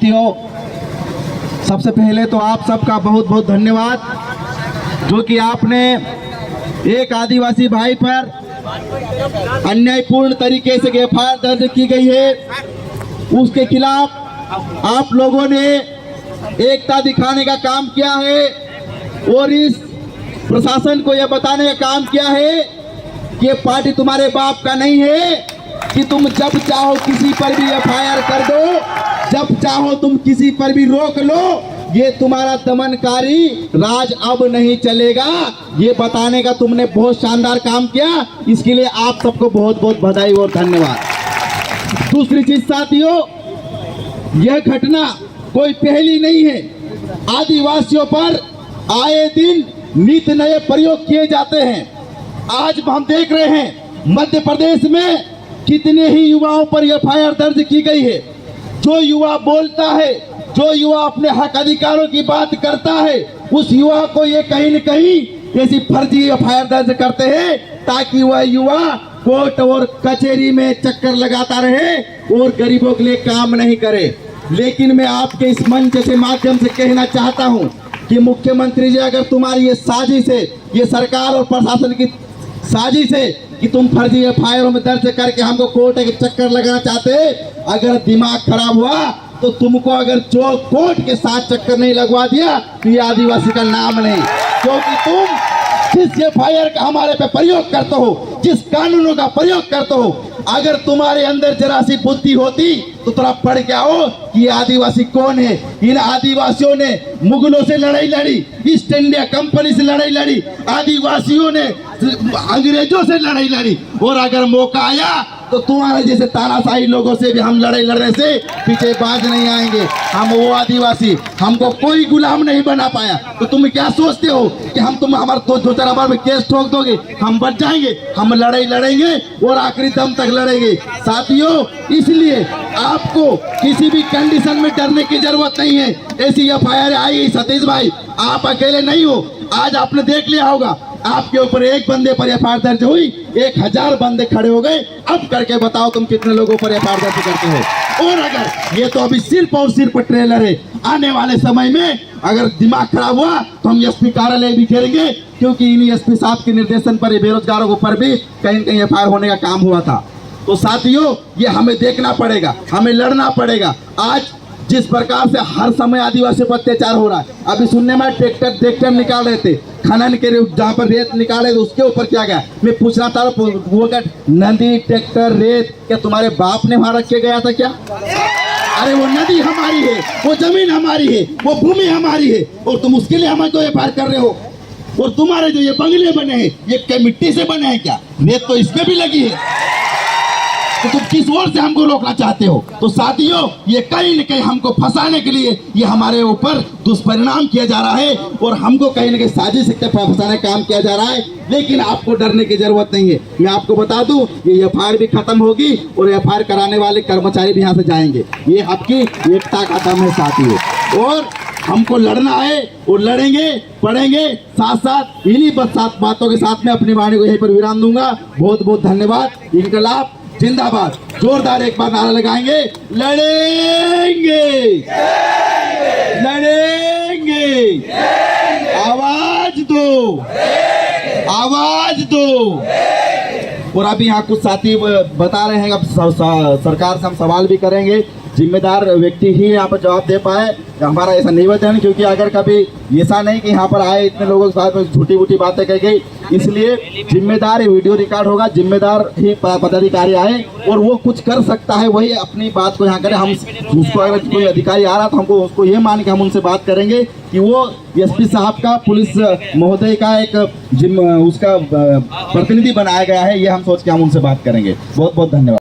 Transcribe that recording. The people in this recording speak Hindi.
साथियों, सबसे पहले तो आप सबका बहुत बहुत धन्यवाद जो कि आपने एक आदिवासी भाई पर अन्यायपूर्ण तरीके से एफआईआर दर्ज की गई है, उसके खिलाफ आप लोगों ने एकता दिखाने का काम किया है और इस प्रशासन को यह बताने का काम किया है कि ये पार्टी तुम्हारे बाप का नहीं है कि तुम जब चाहो किसी पर भी एफआईआर कर दो, जब चाहो तुम किसी पर भी रोक लो। ये तुम्हारा दमनकारी राज अब नहीं चलेगा, ये बताने का तुमने बहुत शानदार काम किया। इसके लिए आप सबको बहुत बहुत बधाई और धन्यवाद। दूसरी चीज साथियों, यह घटना कोई पहली नहीं है। आदिवासियों पर आए दिन नित नए प्रयोग किए जाते हैं। आज हम देख रहे हैं मध्य प्रदेश में कितने ही युवाओं पर एफआईआर दर्ज की गई है। जो युवा बोलता है, जो युवा अपने हक अधिकारों की बात करता है, उस युवा को ये कहीं न कहीं ऐसी फर्जी एफआईआर दर्ज करते हैं ताकि वह युवा कोर्ट और कचहरी में चक्कर लगाता रहे और गरीबों के लिए काम नहीं करे। लेकिन मैं आपके इस मंच के माध्यम से कहना चाहता हूं कि मुख्यमंत्री जी, अगर तुम्हारी ये साजिश है, ये सरकार और प्रशासन की साजिश है कि तुम फर्जी एफआईआर में दर्ज करके हमको कोर्ट के चक्कर लगाना चाहते, अगर दिमाग खराब हुआ तो तुमको अगर जो कोर्ट के साथ चक्कर नहीं लगवा दिया तो ये आदिवासी का नाम नहीं। क्योंकि तुम जिस एफआईआर का हमारे पे प्रयोग करते हो, जिस कानूनों का प्रयोग करते हो, अगर तुम्हारे अंदर जरा सी बुद्धि होती तो थोड़ा पढ़ के आओ कि ये आदिवासी कौन है। इन आदिवासियों ने मुगलों से लड़ाई लड़ी, ईस्ट इंडिया कंपनी से लड़ाई लड़ी, आदिवासियों ने अंग्रेजों से लड़ाई लड़ी, और अगर मौका आया तो तुम्हारे जैसे तानाशाही लोगों से भी हम लड़ाई लड़ने से पीछे बाज नहीं आएंगे। हम वो आदिवासी, हमको कोई गुलाम नहीं बना पाया। तो तुम क्या सोचते हो कि हम तुम हमारे दो चार बार में केस ठोक दोगे, हम बच जाएंगे? हम लड़ाई लड़ेंगे और आखिरी दम तक लड़ेंगे साथियों। इसलिए आपको किसी भी कंडीशन में डरने की जरूरत नहीं है। ऐसी एफआईआर आई, सतीश भाई आप अकेले नहीं हो। आज आपने देख लिया होगा, आपके ऊपर एक बंदे पर एफआईआर दर्ज हुई, 1000 बंदे खड़े हो गए। अब करके बताओ तुम कितने लोगों पर एफआईआर दर्ज करते हो। और अगर ये तो अभी सिर्फ और सिर्फ ट्रेलर है, आने वाले समय में अगर दिमाग खराब हुआ तो हम एसपी कार्यालय भी घेरेंगे, क्योंकि इन एसपी साहब के निर्देशन पर बेरोजगारों के ऊपर भी कहीं न कहीं एफआईआर होने का काम हुआ था। तो साथियों, ये हमें देखना पड़ेगा, हमें लड़ना पड़ेगा। आज जिस प्रकार से हर समय आदिवासी पर अत्याचार हो रहा है, अभी सुनने में ट्रैक्टर निकाल रहे थे, खनन के जहाँ पर रेत निकाले थे उसके ऊपर क्या गया। मैं पूछना था वो क्या नदी, ट्रैक्टर, रेत क्या तुम्हारे बाप ने वहां रख के गया था क्या? अरे वो नदी हमारी है, वो जमीन हमारी है, वो भूमि हमारी है, और तुम उसके लिए हमें तो एफआईआर कर रहे हो। और तुम्हारे जो ये बंगले बने हैं ये क्या मिट्टी से बने हैं क्या? रेत तो इसमें भी लगी है। तो तुम किस ओर से हमको रोकना चाहते हो? तो साथियों, ये कहीं न कहीं हमको फंसाने के लिए ये हमारे ऊपर दुष्परिणाम किया जा रहा है और हमको कहीं न कहीं साजिश से फंसाने का काम किया जा रहा है। लेकिन आपको डरने की जरूरत नहीं है। मैं आपको बता दूं, ये एफआईआर भी खत्म होगी और एफआईआर कराने वाले कर्मचारी भी यहाँ से जाएंगे। ये आपकी एकता का दम है साथियों। और हमको लड़ना है और लड़ेंगे, पढ़ेंगे, साथ साथ इन्हीं बातों के साथ में अपनी वाणी को यहीं पर विराम दूंगा। बहुत बहुत धन्यवाद। इनकलाब जिंदाबाद। जोरदार एक बार नारा लगाएंगे, लड़ेंगे, लड़ेंगे, आवाज दो, आवाज दो। और अभी यहाँ कुछ साथी बता रहे हैं, अब सरकार से हम सवाल भी करेंगे। जिम्मेदार व्यक्ति ही यहाँ पर जवाब दे पाए, हमारा ऐसा निवेदन, क्योंकि अगर कभी ऐसा नहीं कि यहाँ पर आए इतने लोगों के साथ में झूठी मूठी बातें कही गई, इसलिए जिम्मेदार वीडियो रिकॉर्ड होगा, जिम्मेदार ही पदाधिकारी आए और वो कुछ कर सकता है वही अपनी बात को यहाँ करें। हम उसको अगर कोई अधिकारी आ रहा तो हमको उसको ये मान के हम उनसे बात करेंगे कि वो एसपी साहब का, पुलिस महोदय का एक उसका प्रतिनिधि बनाया गया है, ये हम सोच के हम उनसे बात करेंगे। बहुत बहुत धन्यवाद।